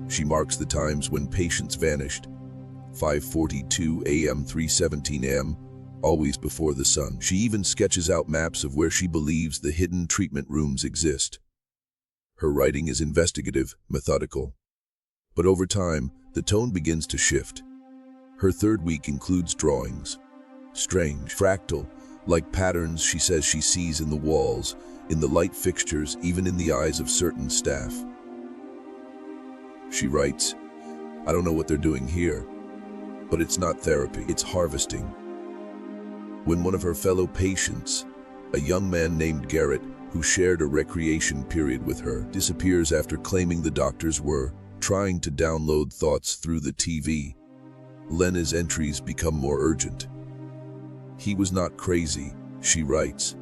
She marks the times when patients vanished: 5:42 a.m., 3:17 a.m., always before the sun. She even sketches out maps of where she believes the hidden treatment rooms exist. Her writing is investigative, methodical. But over time, the tone begins to shift. Her third week includes drawings. Strange, fractal, like patterns she says she sees in the walls, in the light fixtures, even in the eyes of certain staff. She writes, "I don't know what they're doing here, but it's not therapy, it's harvesting." When one of her fellow patients, a young man named Garrett, who shared a recreation period with her, disappears after claiming the doctors were trying to download thoughts through the TV, Lena's entries become more urgent. "He was not crazy," she writes.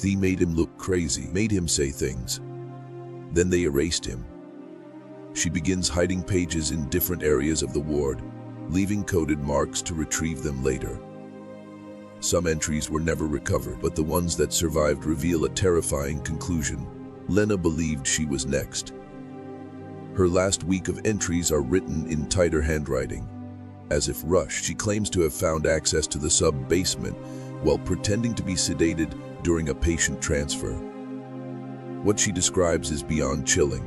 "They made him look crazy, made him say things. Then they erased him." She begins hiding pages in different areas of the ward, leaving coded marks to retrieve them later. Some entries were never recovered, but the ones that survived reveal a terrifying conclusion. Lena believed she was next. Her last week of entries are written in tighter handwriting. As if rushed, she claims to have found access to the sub-basement while pretending to be sedated during a patient transfer. What she describes is beyond chilling.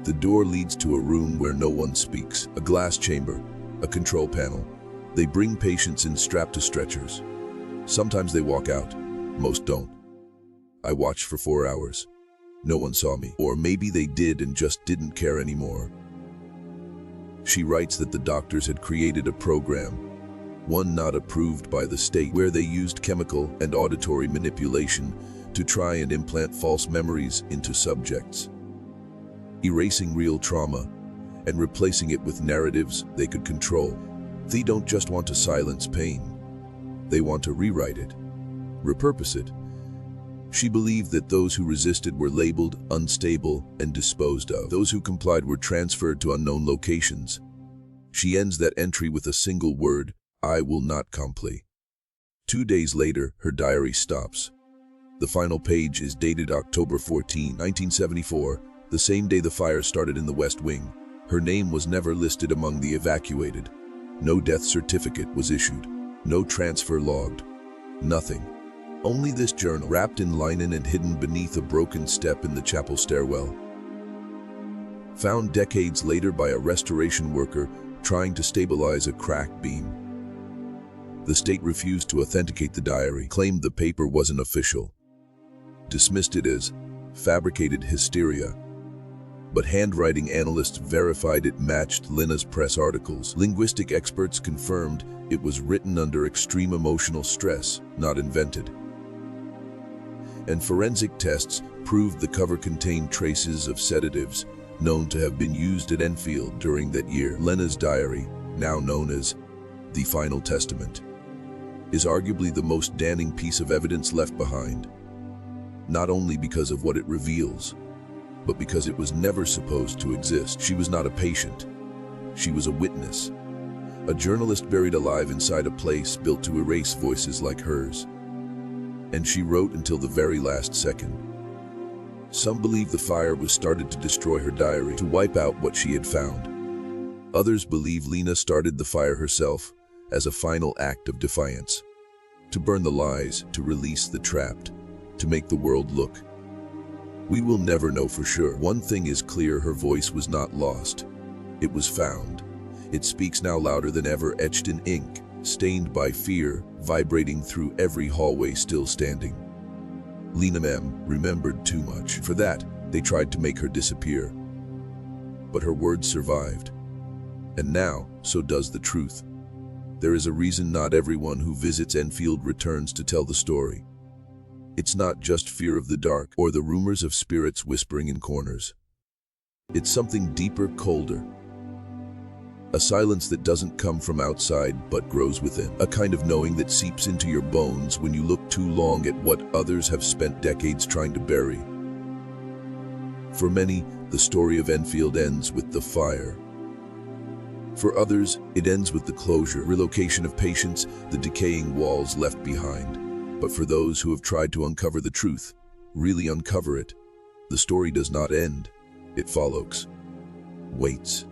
The door leads to a room where no one speaks, a glass chamber, a control panel. They bring patients in strapped to stretchers. Sometimes they walk out, most don't. "I watched for 4 hours. No one saw me. Or maybe they did and just didn't care anymore." She writes that the doctors had created a program, one not approved by the state, where they used chemical and auditory manipulation to try and implant false memories into subjects, erasing real trauma and replacing it with narratives they could control. They don't just want to silence pain. They want to rewrite it, repurpose it. She believed that those who resisted were labeled unstable and disposed of. Those who complied were transferred to unknown locations. She ends that entry with a single word: "I will not comply." 2 days later, her diary stops. The final page is dated October 14, 1974, the same day the fire started in the West Wing. Her name was never listed among the evacuated. No death certificate was issued. No transfer logged. Nothing. Only this journal, wrapped in linen and hidden beneath a broken step in the chapel stairwell. Found decades later by a restoration worker trying to stabilize a cracked beam. The state refused to authenticate the diary, claimed the paper wasn't official, dismissed it as fabricated hysteria. but handwriting analysts verified it matched Lina's press articles. Linguistic experts confirmed it was written under extreme emotional stress, not invented. And forensic tests proved the cover contained traces of sedatives known to have been used at Enfield during that year. Lina's diary, now known as the Final Testament, is arguably the most damning piece of evidence left behind, not only because of what it reveals, but because it was never supposed to exist. She was not a patient. She was a witness, a journalist buried alive inside a place built to erase voices like hers. And she wrote until the very last second. Some believe the fire was started to destroy her diary, to wipe out what she had found. Others believe Lina started the fire herself as a final act of defiance, to burn the lies, to release the trapped, to make the world look. We will never know for sure. One thing is clear: her voice was not lost. It was found. It speaks now louder than ever, etched in ink, stained by fear, vibrating through every hallway still standing. Lina M. remembered too much. For that, they tried to make her disappear. But her words survived. And now, so does the truth. There is a reason not everyone who visits Enfield returns to tell the story. It's not just fear of the dark or the rumors of spirits whispering in corners. It's something deeper, colder. A silence that doesn't come from outside but grows within. A kind of knowing that seeps into your bones when you look too long at what others have spent decades trying to bury. For many, the story of Enfield ends with the fire. For others, it ends with the closure, relocation of patients, the decaying walls left behind. But for those who have tried to uncover the truth, really uncover it, the story does not end. It follows. Waits.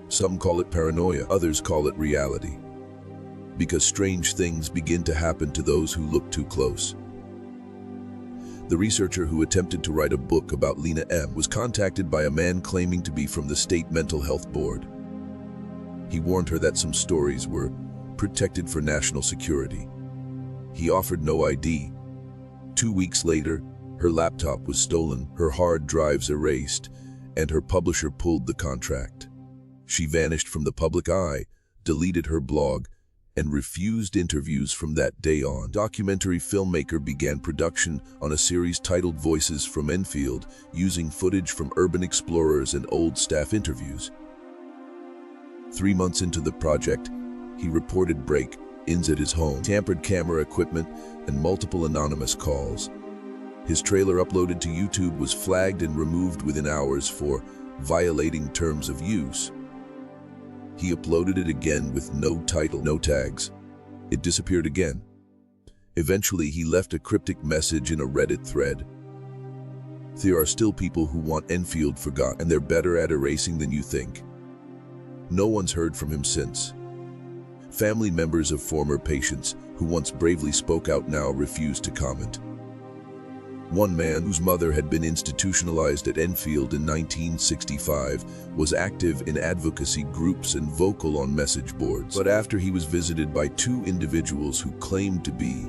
Some call it paranoia, others call it reality. Because strange things begin to happen to those who look too close. The researcher who attempted to write a book about Lina M. was contacted by a man claiming to be from the State Mental Health Board. He warned her that some stories were protected for national security. He offered no ID. 2 weeks later, her laptop was stolen, her hard drives erased, and her publisher pulled the contract. She vanished from the public eye, deleted her blog, and refused interviews from that day on. Documentary filmmaker began production on a series titled Voices from Enfield, using footage from urban explorers and old staff interviews. 3 months into the project, he reported break-ins at his home, tampered camera equipment, and multiple anonymous calls. His trailer uploaded to YouTube was flagged and removed within hours for violating terms of use. He uploaded it again with no title, no tags. It disappeared again. Eventually, he left a cryptic message in a Reddit thread. There are still people who want Enfield forgotten, and they're better at erasing than you think. No one's heard from him since. Family members of former patients who once bravely spoke out now refuse to comment. One man, whose mother had been institutionalized at Enfield in 1965, was active in advocacy groups and vocal on message boards. But after he was visited by 2 individuals who claimed to be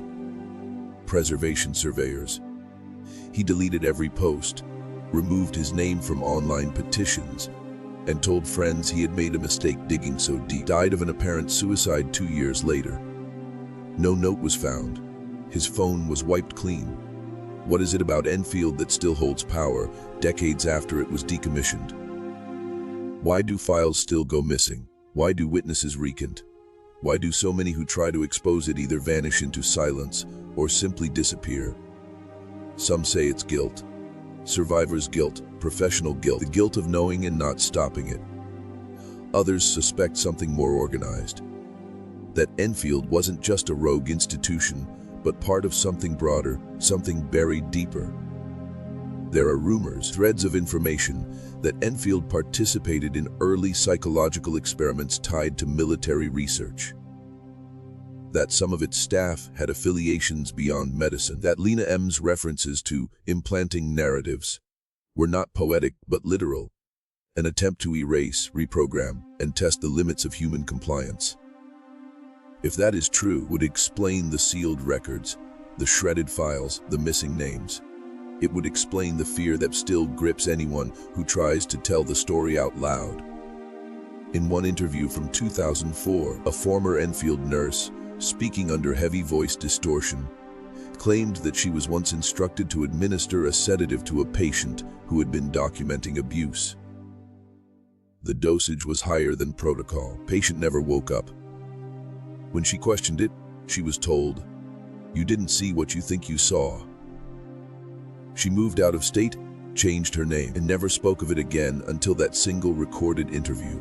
preservation surveyors, he deleted every post, removed his name from online petitions, and told friends he had made a mistake digging so deep. Died of an apparent suicide 2 years later. No note was found. His phone was wiped clean. What is it about Enfield that still holds power, decades after it was decommissioned? Why do files still go missing? Why do witnesses recant? Why do so many who try to expose it either vanish into silence or simply disappear? Some say it's guilt. Survivor's guilt, professional guilt, the guilt of knowing and not stopping it. Others suspect something more organized. That Enfield wasn't just a rogue institution, but part of something broader, something buried deeper. There are rumors, threads of information, that Enfield participated in early psychological experiments tied to military research. That some of its staff had affiliations beyond medicine. That Lina M.'s references to implanting narratives were not poetic but literal, an attempt to erase, reprogram, and test the limits of human compliance. If that is true, would explain the sealed records, the shredded files, the missing names. It would explain the fear that still grips anyone who tries to tell the story out loud. In one interview from 2004, a former Enfield nurse, speaking under heavy voice distortion, claimed that she was once instructed to administer a sedative to a patient who had been documenting abuse. The dosage was higher than protocol. Patient never woke up. When she questioned it, she was told, "You didn't see what you think you saw." She moved out of state, changed her name, and never spoke of it again until that single recorded interview.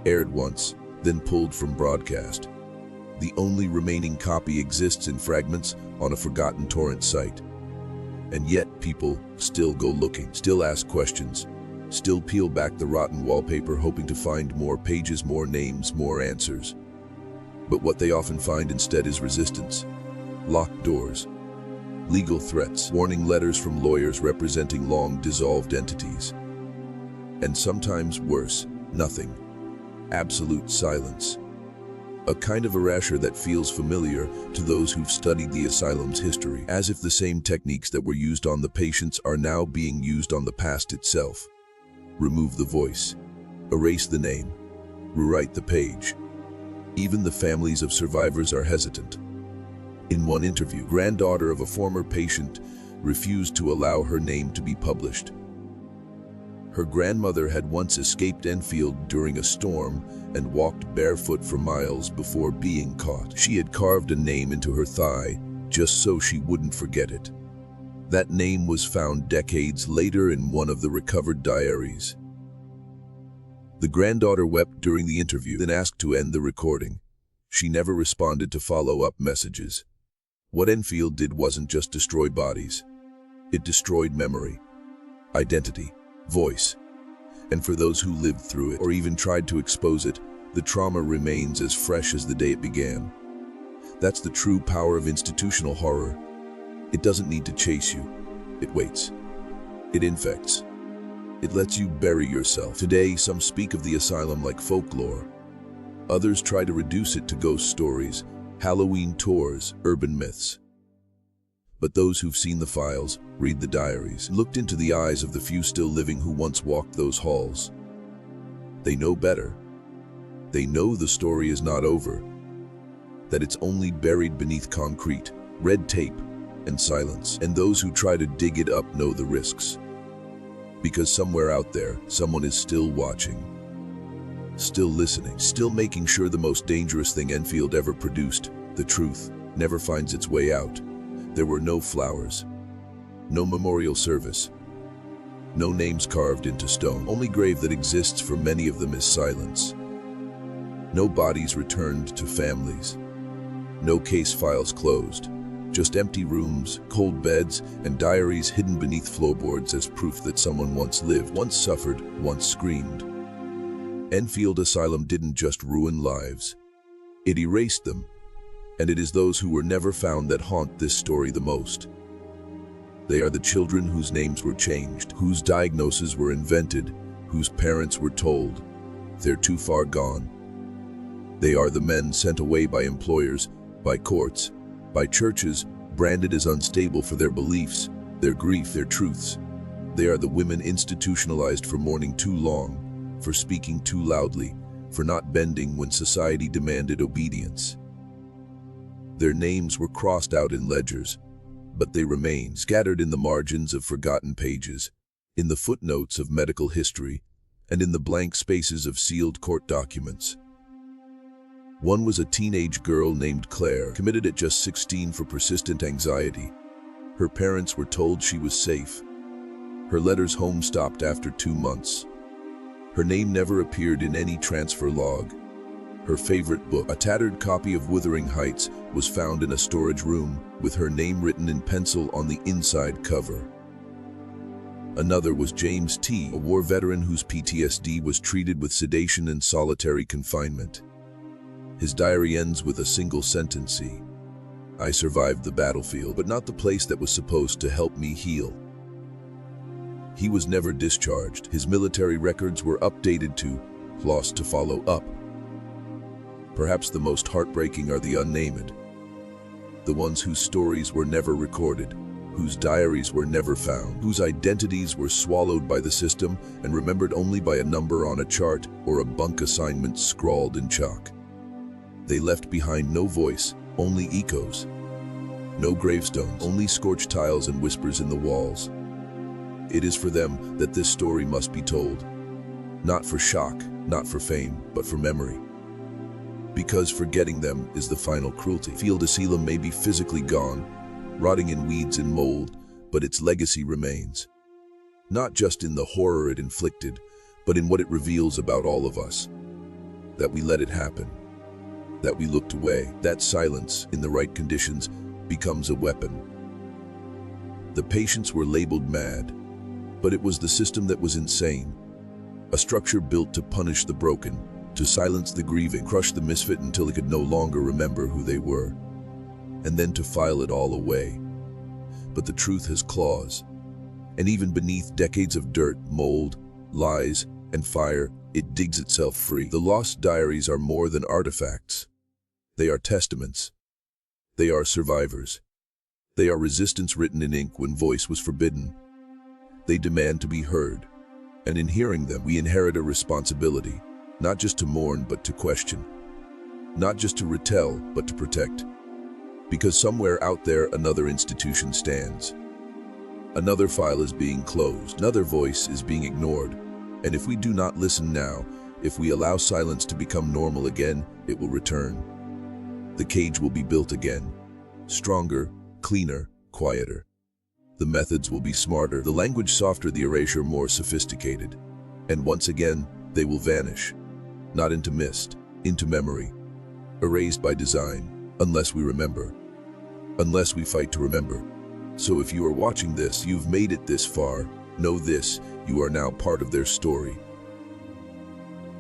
Aired once, then pulled from broadcast. The only remaining copy exists in fragments on a forgotten torrent site. And yet people still go looking, still ask questions, still peel back the rotten wallpaper hoping to find more pages, more names, more answers. But what they often find instead is resistance, locked doors, legal threats, warning letters from lawyers representing long-dissolved entities. And sometimes worse, nothing. Absolute silence. A kind of erasure that feels familiar to those who've studied the asylum's history, as if the same techniques that were used on the patients are now being used on the past itself. Remove the voice, erase the name, rewrite the page. Even the families of survivors are hesitant. In one interview, granddaughter of a former patient refused to allow her name to be published. Her grandmother had once escaped Enfield during a storm and walked barefoot for miles before being caught. She had carved a name into her thigh just so she wouldn't forget it. That name was found decades later in one of the recovered diaries. The granddaughter wept during the interview, then asked to end the recording. She never responded to follow-up messages. What Enfield did wasn't just destroy bodies. It destroyed memory, identity, voice. And for those who lived through it, or even tried to expose it, the trauma remains as fresh as the day it began. That's the true power of institutional horror. It doesn't need to chase you. It waits. It infects. It lets you bury yourself. Today, some speak of the asylum like folklore. Others try to reduce it to ghost stories, Halloween tours, urban myths. But those who've seen the files, read the diaries, looked into the eyes of the few still living who once walked those halls. They know better. They know the story is not over, that it's only buried beneath concrete, red tape, and silence. And those who try to dig it up know the risks. Because somewhere out there, someone is still watching, still listening, still making sure the most dangerous thing Enfield ever produced, the truth, never finds its way out. There were no flowers, no memorial service, no names carved into stone. Only grave that exists for many of them is silence. No bodies returned to families. No case files closed. Just empty rooms, cold beds, and diaries hidden beneath floorboards as proof that someone once lived, once suffered, once screamed. Enfield Asylum didn't just ruin lives. It erased them. And it is those who were never found that haunt this story the most. They are the children whose names were changed, whose diagnoses were invented, whose parents were told they're too far gone. They are the men sent away by employers, by courts, by churches, branded as unstable for their beliefs, their grief, their truths. They are the women institutionalized for mourning too long, for speaking too loudly, for not bending when society demanded obedience. Their names were crossed out in ledgers, but they remain scattered in the margins of forgotten pages, in the footnotes of medical history, and in the blank spaces of sealed court documents. One was a teenage girl named Claire, committed at just 16 for persistent anxiety. Her parents were told she was safe. Her letters home stopped after 2 months. Her name never appeared in any transfer log. Her favorite book, a tattered copy of Wuthering Heights, was found in a storage room with her name written in pencil on the inside cover. Another was James T., a war veteran whose PTSD was treated with sedation and solitary confinement. His diary ends with a single sentence: "I survived the battlefield, but not the place that was supposed to help me heal." He was never discharged. His military records were updated to "lost to follow up." Perhaps the most heartbreaking are the unnamed, the ones whose stories were never recorded, whose diaries were never found, whose identities were swallowed by the system and remembered only by a number on a chart or a bunk assignment scrawled in chalk. They left behind no voice, only echoes. No gravestones, only scorched tiles and whispers in the walls. It is for them that this story must be told. Not for shock, not for fame, but for memory. Because forgetting them is the final cruelty. Enfield Asylum may be physically gone, rotting in weeds and mold, but its legacy remains. Not just in the horror it inflicted, but in what it reveals about all of us. That we let it happen. That we looked away. That silence, in the right conditions, becomes a weapon. The patients were labeled mad, but it was the system that was insane. A structure built to punish the broken, to silence the grieving, crush the misfit until it could no longer remember who they were, and then to file it all away. But the truth has claws, and even beneath decades of dirt, mold, lies, and fire, it digs itself free. The lost diaries are more than artifacts. They are testaments. They are survivors. They are resistance written in ink when voice was forbidden. They demand to be heard, and in hearing them, we inherit a responsibility, not just to mourn, but to question. Not just to retell, but to protect. Because somewhere out there, another institution stands. Another file is being closed. Another voice is being ignored. And if we do not listen now, if we allow silence to become normal again, it will return. The cage will be built again. Stronger, cleaner, quieter. The methods will be smarter, the language softer, the erasure more sophisticated. And once again, they will vanish. Not into mist, into memory. Erased by design, unless we remember. Unless we fight to remember. So if you are watching this, you've made it this far. Know this, you are now part of their story.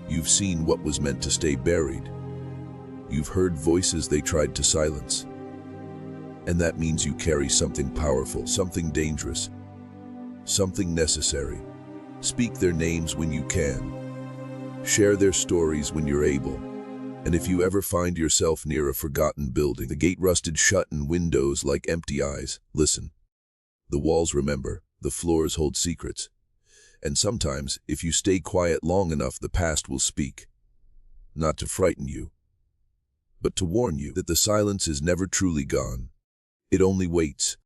You've seen what was meant to stay buried. You've heard voices they tried to silence. And that means you carry something powerful, something dangerous, something necessary. Speak their names when you can. Share their stories when you're able. And if you ever find yourself near a forgotten building, the gate rusted shut and windows like empty eyes, listen. The walls remember, the floors hold secrets. And sometimes, if you stay quiet long enough, the past will speak. Not to frighten you, but to warn you that the silence is never truly gone. It only waits,